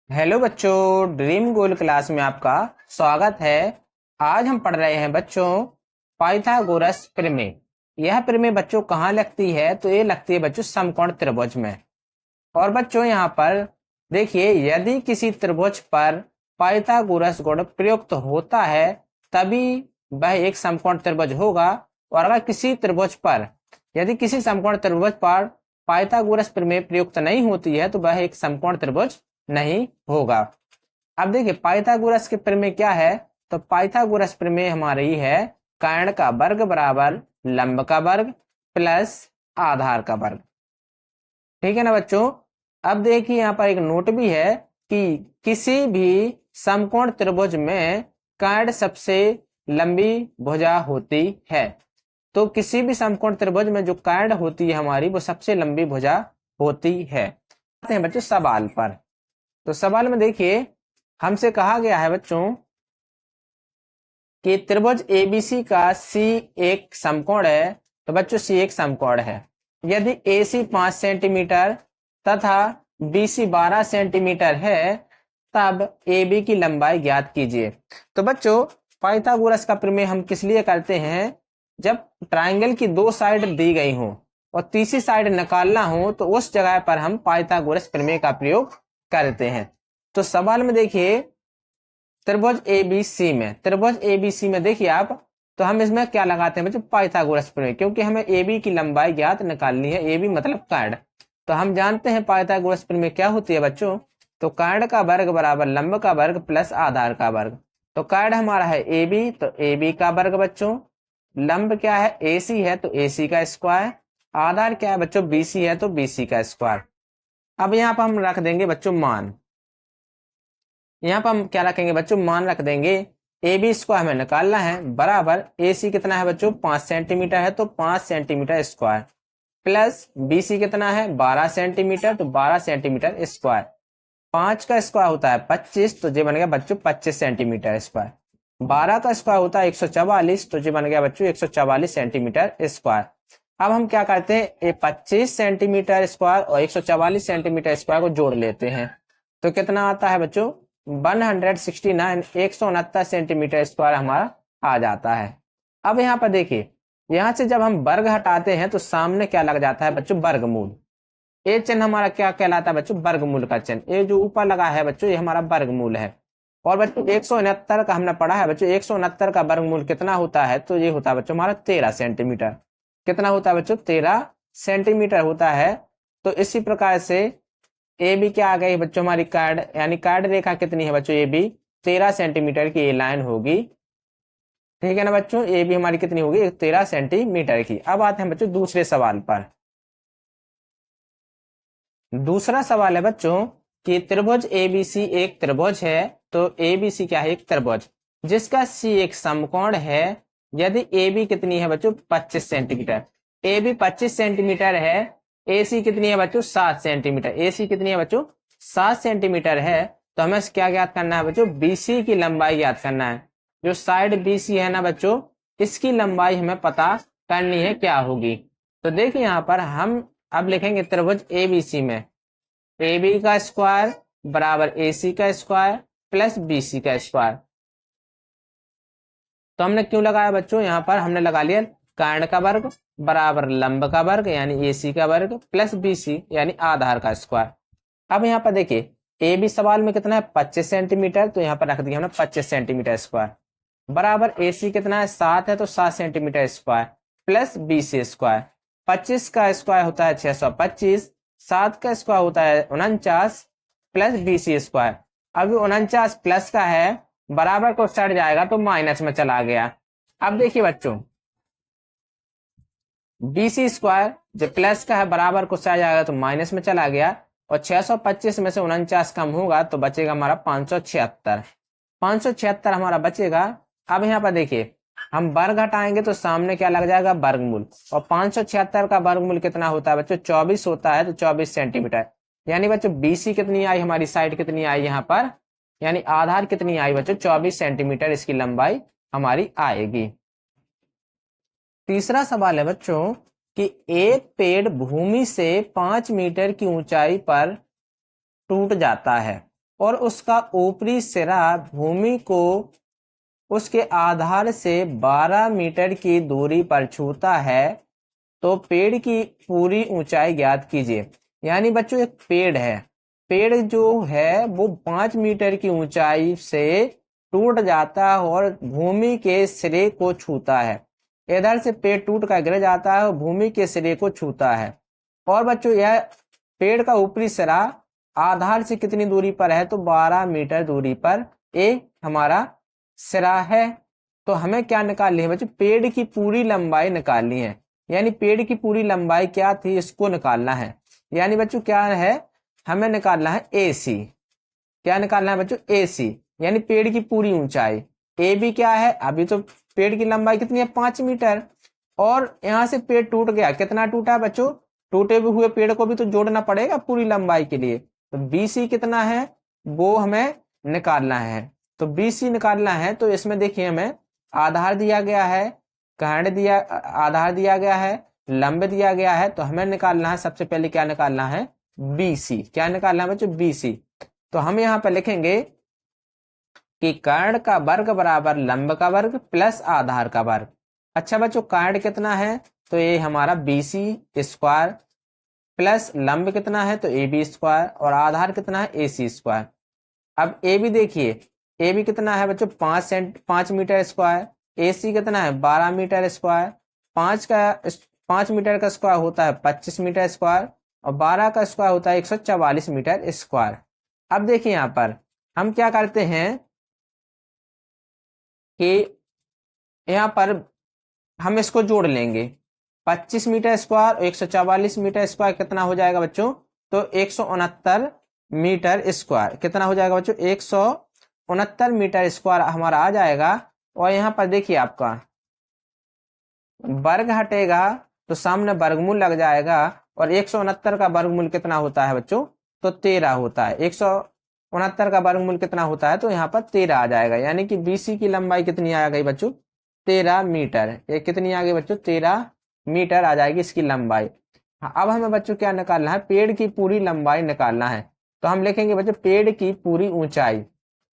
Hello बच्चों, dream गोल class में आपका स्वागत है। आज हम पढ़ रहे हैं बच्चों पाइथागोरस प्रमेय। यह प्रमेय बच्चों कहाँ लगती है? तो ये लगती है बच्चों समकोण त्रिभुज में। और बच्चों यहाँ पर देखिए, यदि किसी त्रिभुज पर पाइथागोरस गुण प्रयुक्त होता है तभी वह एक समकोण त्रिभुज होगा। और अगर किसी त्रिभुज पर यदि किसी समकोण त्रिभुज पर पाइथागोरस प्रमेय प्रयुक्त नहीं होती है तो वह एक समकोण त्रिभुज नहीं होगा। अब देखिए पाइथागोरस के प्रमेय क्या है? तो पाइथागोरस प्रमेय हमारी है कर्ण का वर्ग बराबर लंब का वर्ग प्लस आधार का वर्ग। ठीक है ना बच्चों? अब देखिए यहाँ पर एक नोट भी है कि किसी भी समकोण त्रिभुज में कर्ण सबसे लंबी भुजा होती है। तो किसी भी समकोण त्रिभुज में जो कर्ण होती है हमारी, वो सबसे लंबी भुजा होती है। आते हैं बच्चों सवाल पर। तो सवाल में देखिए हमसे कहा गया है बच्चों कि त्रिभुज एबीसी का सी एक समकोण है। तो बच्चों सी एक समकोण है यदि एसी 5 सेंटीमीटर तथा बीसी 12 सेंटीमीटर है तब AB की लंबाई ज्ञात कीजिए। तो बच्चों पाइथागोरस का प्रमेय हम किस लिए करते हैं? जब ट्रायंगल की दो साइड दी गई हो और तीसरी साइड निकालना हो तो उस जगह पर हम पाइथागोरस प्रमेय का प्रयोग करते हैं। तो सवाल में देखिए त्रिभुज एबीसी में देखिए आप, तो हम इसमें क्या लगाते हैं बच्चों? पाइथागोरस प्रमेय, क्योंकि हमें AB की लंबाई ज्ञात निकालनी है। AB मतलब कर्ण। तो हम जानते हैं पाइथागोरस प्रमेय क्या होती है बच्चों? तो कर्ण का वर्ग बराबर लंब का वर्ग प्लस आधार का वर्ग। तो कर्ण हमारा है AB, तो AB का वर्ग बच्चों, लंब क्या है AC है तो AC का स्क्वायर, आधार क्या है बच्चों? BC है तो BC का स्क्वायर। अब यहाँ पर हम रख देंगे बच्चों मान। यहाँ पर हम क्या रखेंगे बच्चों? मान रख देंगे। AB स्क्वायर हमें निकालना है बराबर AC कितना है बच्चों? 5 सेंटीमीटर है तो 5 सेंटीमीटर स्क्वायर प्लस BC कितना है? 12 सेंटीमीटर तो 12 सेंटीमीटर स्क्वायर। 5 का स्क्वायर होता है 25, तो ये बन गया बच्चों 25 सेंटीमीटर स्क्वायर। 12 का स्क्वायर होता है 144, तो ये बन गया बच्चों 144 सेंटीमीटर स्क्वायर। अब हम क्या करते हैं? ये 25 सेंटीमीटर स्क्वायर और 144 सेंटीमीटर स्क्वायर को जोड़ लेते हैं। तो कितना आता है बच्चों? 169, 169 सेंटीमीटर स्क्वायर हमारा आ जाता है। अब यहाँ पर देखिए, यहाँ से जब हम वर्ग हटाते हैं तो सामने क्या लग जाता है बच्चों? वर्गमूल। ये चिन्ह हमारा क्या कहलाता है बच्चों? वर्गमूल का चिन्ह। ये जो ऊपर लगा है बच्चों, ये हमारा वर्गमूल है। और बच्चों 169 का हमने पढ़ा है बच्चों, 169 का वर्गमूल कितना होता है? तो ये होता है बच्चों हमारा 13 सेंटीमीटर। कितना होता है बच्चों? 13 सेंटीमीटर होता है। तो इसी प्रकार से AB क्या आ गई बच्चों? हमारी कार्ड यानी कार्ड रेखा कितनी है बच्चों? AB 13 सेंटीमीटर की ये लाइन होगी। ठीक है ना बच्चों? AB हमारी कितनी होगी? 13 सेंटीमीटर की। अब आते हैं बच्चों दूसरे सवाल पर। दूसरा सवाल है बच्चों कि त्रिभुज ABC एक त्रिभुज है। तो ABC क्या है? एक त्रिभुज जिसका C एक समकोण है यदि AB कितनी है बच्चों? 25 सेंटीमीटर। AB 25 सेंटीमीटर है, AC कितनी है बच्चों? 7 सेंटीमीटर। AC कितनी है बच्चों? 7 सेंटीमीटर है। तो हमें क्या ज्ञात करना है बच्चों? BC की लंबाई ज्ञात करना है। जो साइड BC है ना बच्चों, इसकी लंबाई हमें पता करनी है, क्या होगी? तो देखिए यहाँ पर हम अब लिखेंगे त्रिभुज ABC में AB का स्क्वायर बराबर AC का स्क्वायर प्लस BC का स्क्वायर। तो हमने क्यों लगाया बच्चों? यहाँ पर हमने लगा लिया कर्ण का वर्ग बराबर लंब का वर्ग यानी AC का वर्ग प्लस BC यानी आधार का स्क्वायर। अब यहाँ पर देखिए AB सवाल में कितना है? 25 सेंटीमीटर, तो यहाँ पर रख दिया हमने 25 सेंटीमीटर स्क्वायर बराबर AC कितना है? 7 है तो 7 centimetre square plus BC square. 25 का स्क्वायर होता है 625, 7 का स्क्वायर होता है 49 प्लस BC स्क्वायर। अभी 49 प्लस का है, बराबर को सट जाएगा तो माइनस में चला गया। अब देखिए बच्चों BC स्क्वायर जो प्लस का है बराबर को सट जाएगा तो माइनस में चला गया, और 625 में से 49 कम होगा तो बचेगा हमारा 576। 576 हमारा बचेगा। अब यहाँ पर देखिए हम वर्ग हटाएंगे तो सामने क्या लग जाएगा? वर्गमूल। और 576 का वर्गमूल कितना होता है बच्चों? 24 होता है, तो 24 सेंटीमीटर। यानी बच्चों BC कितनी आई? हमारी साइड कितनी आई यहाँ पर? यानी आधार कितनी आई बच्चों? 24 सेंटीमीटर इसकी लंबाई हमारी आएगी। तीसरा सवाल है बच्चों कि एक पेड़ भूमि से 5 मीटर की ऊंचाई पर टूट जाता है और उसका ऊपरी सिरा भूमि को उसके आधार से 12 मीटर की दूरी पर छूता है तो पेड़ की पूरी ऊंचाई ज्ञात कीजिए। यानी बच्चों एक पेड़ है, पेड़ जो है वो 5 मीटर की ऊंचाई से टूट जाता है और भूमि के सिरे को छूता है। इधर से पेड़ टूट कर गिर जाता है और भूमि के सिरे को छूता है। और बच्चों यह पेड़ का ऊपरी सिरा आधार से कितनी दूरी पर है, तो 12 मीटर दूरी पर ये हमारा सिरा है। तो हमें क्या निकालनी है बच्चों, पेड़ की पूरी लंबाई निकालनी है। यानी पेड़ की पूरी लंबाई क्या थी, इसको निकालना है। यानी बच्चों क्या है, हमें निकालना है AC। क्या निकालना है बच्चों, AC, यानी पेड़ की पूरी ऊंचाई। ए बी क्या है, अभी तो पेड़ की लंबाई कितनी है, 5 मीटर। और यहां से पेड़ टूट गया, कितना टूटा है बच्चों, टूटे हुए पेड़ को भी तो जोड़ना पड़ेगा पूरी लंबाई के लिए। तो BC कितना है वो हमें निकालना है। तो BC निकालना है तो इसमें देखिए हमें आधार दिया गया है, आधार दिया गया है, लंब दिया गया है। तो हमें निकालना है सबसे पहले क्या निकालना है, BC। क्या निकालना है बच्चों, BC। तो हम यहाँ पर लिखेंगे कि कर्ण का वर्ग बराबर लंब का वर्ग प्लस आधार का वर्ग। अच्छा बच्चों कर्ण कितना है, तो ये हमारा BC स्क्वायर प्लस लंब कितना है, तो AB स्क्वायर, और आधार कितना है, AC स्क्वायर। अब AB देखिए, AB कितना है बच्चों, 5 मीटर स्क्वायर। AC कितना है, 12 मीटर स्क्वायर। 5 मीटर का स्क्वायर होता है 25 मीटर स्क्वायर, और 12 का स्क्वायर होता है 144 मीटर स्क्वायर। अब देखिए यहाँ पर हम क्या करते हैं कि यहाँ पर हम इसको जोड़ लेंगे। 25 मीटर स्क्वायर और 144 मीटर स्क्वायर कितना हो जाएगा बच्चों, तो 169 मीटर स्क्वायर। कितना हो जाएगा बच्चों, 169 मीटर स्क्वायर हमारा आ जाएगा। और यहाँ पर देखिए आपका वर्ग हटेगा तो सामने वर्गमूल लग जाएगा, और 169 का वर्गमूल कितना होता है बच्चों, तो 13 होता है। 169 का वर्गमूल कितना होता है, तो यहाँ पर 13 आ जाएगा। यानी कि BC की लंबाई कितनी आ गई बच्चों, 13 मीटर। ये कितनी आ गई बच्चों, 13 मीटर आ जाएगी इसकी लंबाई। हाँ, अब हमें बच्चों क्या निकालना है, पेड़ की पूरी लंबाई निकालना है। तो हम लिखेंगे बच्चों पेड़ की पूरी ऊंचाई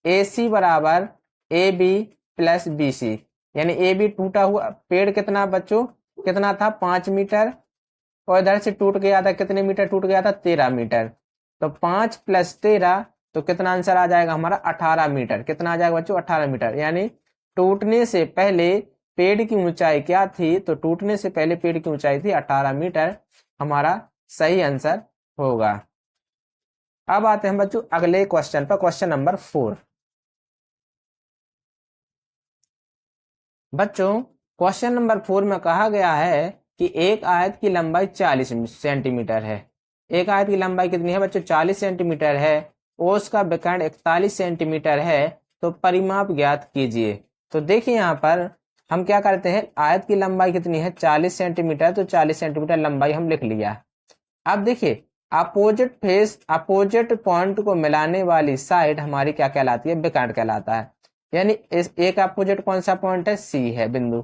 AC बराबर AB प्लस BC। यानी AB टूटा हुआ पेड़ कितना बच्चों, कितना था, 5 मीटर, और इधर से टूट गया था, कितने मीटर टूट गया था, 13 मीटर। तो 5 प्लस 13, तो कितना आंसर आ जाएगा हमारा, 18 मीटर। कितना आ जाएगा बच्चों, 18 मीटर। यानी टूटने से पहले पेड़ की ऊंचाई क्या थी, तो टूटने से पहले पेड़ की ऊंचाई थी 18 मीटर। हमारा सही आंसर होगा। अब आते हैं बच्चों अगले क्वेश्चन पर, क्वेश्चन नंबर 4। बच्चों क्वेश्चन नंबर 4 में कहा गया है कि एक आयत की लंबाई 40 सेंटीमीटर है। एक आयत की लंबाई कितनी है बच्चों, 40 सेंटीमीटर है, और उसका विकर्ण 41 सेंटीमीटर है। तो परिमाप ज्ञात कीजिए। तो देखिए यहाँ पर हम क्या करते हैं, आयत की लंबाई कितनी है, 40 सेंटीमीटर, तो 40 सेंटीमीटर लंबाई हम लिख लिया। अब देखिए अपोजिट पॉइंट को मिलाने वाली साइड हमारी क्या कहलाती है, विकर्ण कहलाता है। यानी इस एक अपोजिट कौन सा पॉइंट है, C है बिंदु।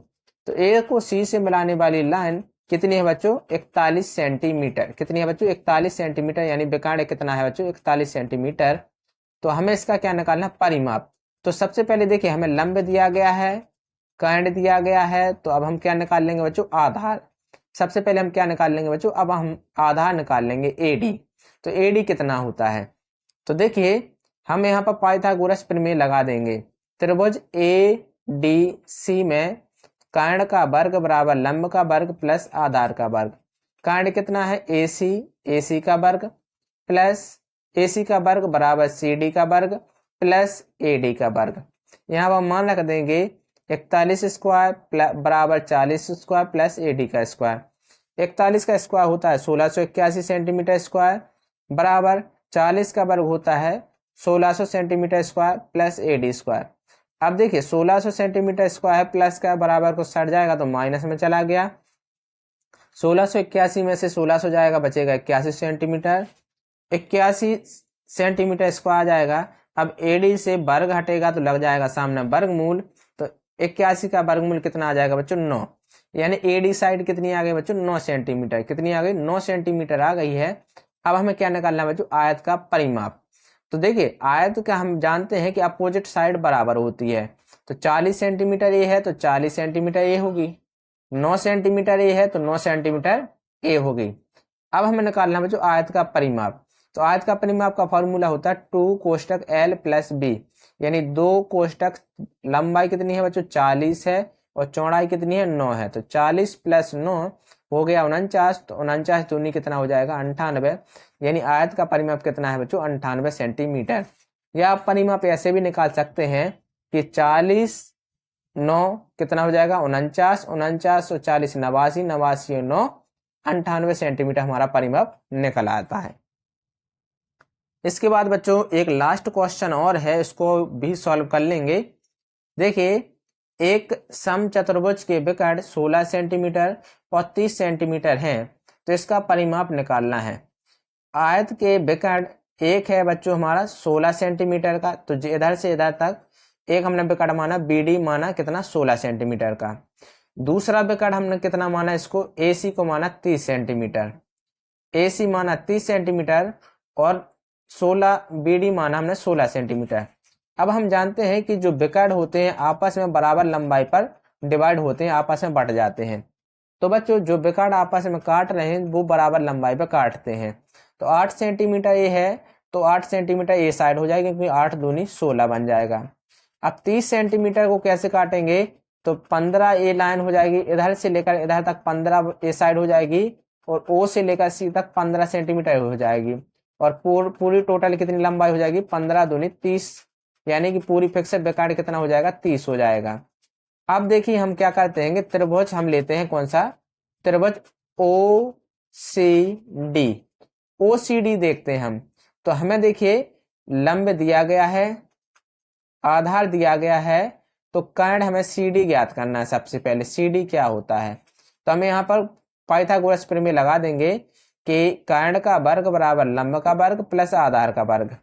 तो A को C से मिलाने वाली लाइन कितनी है बच्चों, 41 सेंटीमीटर। कितनी है बच्चों, 41 सेंटीमीटर। यानी विकर्ण कितना है बच्चों, 41 सेंटीमीटर। तो हमें इसका क्या निकालना, परिमाप। तो सबसे पहले देखिए हमें लंब दिया गया है, कर्ण दिया गया है, तो अब हम क्या निकाल लेंगे बच्चों, आधार। सबसे पहले हम क्या निकाल लेंगे बच्चों, अब हम आधार निकाल लेंगे AD। तो AD कितना होता है, तो देखिए हम यहाँ पर पाइथागोरस प्रमेय लगा देंगे। त्रिभुज ADC में कर्ण का वर्ग बराबर लंब का वर्ग प्लस आधार का वर्ग। कर्ण कितना है, AC का वर्ग प्लस AC का वर्ग बराबर CD का वर्ग प्लस AD का वर्ग। यहाँ पर मान रख देंगे 41 स्क्वायर बराबर 40 स्क्वायर प्लस AD का स्क्वायर। 41 का स्क्वायर होता है 1681 सेंटीमीटर स्क्वायर, बराबर 40 का वर्ग होता है 1600 centimetre square plus AD square. अब देखिए 1600 सेंटीमीटर स्क्वायर प्लस का बराबर को सट जाएगा तो माइनस में चला गया। 1681 में से 1600 जाएगा, बचेगा 81 सेंटीमीटर। 81 सेंटीमीटर स्क्वायर आ जाएगा। अब AD से वर्ग हटेगा तो लग जाएगा सामने वर्गमूल। तो 81 का वर्गमूल कितना आ जाएगा बच्चों, 9। यानी AD साइड कितनी आ गई बच्चों, 9 सेंटीमीटर। कितनी आ गई, 9 सेंटीमीटर आ गई है। अब हमें क्या निकालना है बच्चों, आयत का परिमाप। तो देखिए आयत का हम जानते हैं कि अपोजिट साइड बराबर होती है, तो 40 सेंटीमीटर ये है तो 40 सेंटीमीटर ये होगी, 9 सेंटीमीटर ये है तो 9 सेंटीमीटर ये होगी। अब हमें निकालना है बच्चों आयत का परिमाप। तो आयत का परिमाप का फॉर्मूला होता है 2 कोष्टक L प्लस बी, यानी 2 कोष्टक, लंबाई कितनी है बच्चों 40 है और चौड़ाई कितनी है 9 है, तो 40 प्लस 9 हो गया 49, तो 49 दूनी कितना हो जाएगा 98, यानी आयत का परिमाप कितना है बच्चों 98 सेंटीमीटर। या आप परिमाप ऐसे भी निकाल सकते हैं कि 40 9 कितना हो जाएगा 49, 49 और 40 89, 89 और 9 98 सेंटीमीटर हमारा परिमाप निकल आता है। इसके बाद बच्चों एक लास्ट क्वेश्चन और है, इसको भी सॉल्व कर लेंगे। देखिए एक समचतुर्भुज के विकर्ण 16 सेंटीमीटर और 30 सेंटीमीटर हैं, तो इसका परिमाप निकालना है। आयत के विकर्ण एक है बच्चों हमारा 16 सेंटीमीटर का, तो इधर से इधर तक एक हमने विकर्ण माना BD माना कितना 16 सेंटीमीटर का। दूसरा विकर्ण हमने कितना माना, इसको AC को माना 30 सेंटीमीटर, AC माना 30 सेंटीमीटर और 16 BD माना हमने 16 सेंटीमीटर। अब हम जानते हैं कि जो विकर्ण होते हैं आपस में बराबर लंबाई पर डिवाइड होते हैं, आपस में बट जाते हैं। तो बच्चों जो विकर्ण आपस में काट रहे हैं वो बराबर लंबाई पर काटते हैं। तो 8 सेंटीमीटर ये है तो 8 सेंटीमीटर ये साइड हो जाएगी, क्योंकि 8 दूनी 16 बन जाएगा। अब 30 सेंटीमीटर को कैसे काटेंगे, तो 15 ये लाइन हो जाएगी, इधर से लेकर इधर तक 15 ये साइड हो जाएगी और O से लेकर C तक 15 सेंटीमीटर हो जाएगी, और पूरी टोटल कितनी लंबाई हो जाएगी 15 दूनी 30, यानी कि पूरी फिक्सर विकर्ण कितना हो जाएगा 30 हो जाएगा। अब देखिए हम क्या करते हैं, त्रिभुज हम लेते हैं कौन सा, त्रिभुज OCD, OCD देखते हैं हम। तो हमें देखिए लंब दिया गया है, आधार दिया गया है, तो कर्ण हमें CD ज्ञात करना है। सबसे पहले CD क्या होता है, तो हमें यहाँ पर पाइथागोरस प्रमेय लगा देंगे कि कर्ण का वर्ग बराबर लंब का वर्ग प्लस आधार का वर्ग।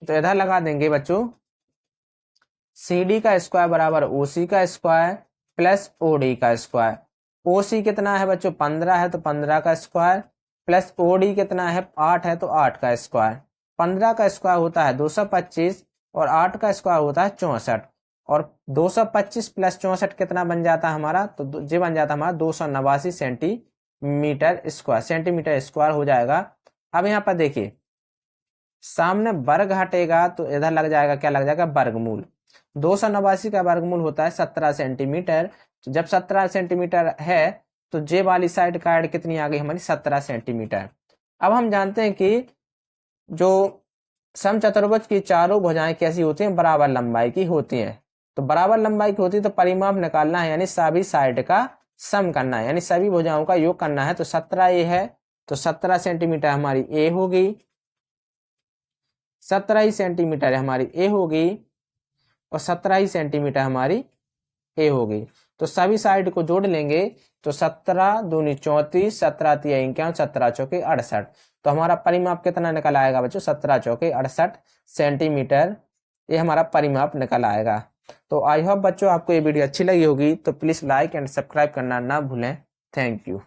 तो इधर लगा देंगे बच्चों CD का स्क्वायर बराबर OC का स्क्वायर प्लस OD का स्क्वायर। OC कितना है बच्चों 15 है तो 15 का स्क्वायर, प्लस OD कितना है 8 है तो 8 का स्क्वायर। 15 का स्क्वायर होता है 225 और 8 का स्क्वायर होता है 64, और 225 प्लस 64 कितना बन जाता है हमारा, तो ये बन जाता है हमारा 289 सेंटीमीटर स्क्वायर हो जाएगा। अब यहाँ पर देखिए सामने वर्ग हटेगा तो इधर लग जाएगा, क्या लग जाएगा वर्गमूल। 289 का वर्गमूल होता है 17 सेंटीमीटर, तो जब 17 सेंटीमीटर है तो जे वाली साइड का एड कितनी आ गई हमारी 17 सेंटीमीटर। अब हम जानते हैं कि जो समचतुर्भुज की चारों भुजाएं कैसी होती हैं, बराबर लंबाई की होती हैं। तो बराबर लंबाई की होती है तो परिमाप निकालना है, यानी सभी साइड का सम करना है, यानी सभी भुजाओं का योग करना है। तो 17 ए है तो 17 सेंटीमीटर हमारी ए होगी, 17 ही सेंटीमीटर हमारी ए होगी और 17 ही सेंटीमीटर हमारी ए होगी। तो सभी साइड को जोड़ लेंगे तो 17 दूनी 34, 17 तिया 51, 17 चौके 68। तो हमारा परिमाप कितना निकल आएगा बच्चों 17 चौके 68 सेंटीमीटर, ये हमारा परिमाप निकल आएगा। तो आई होप बच्चों आपको ये वीडियो अच्छी लगी होगी, तो प्लीज लाइक एंड सब्सक्राइब करना ना भूलें। Thank you.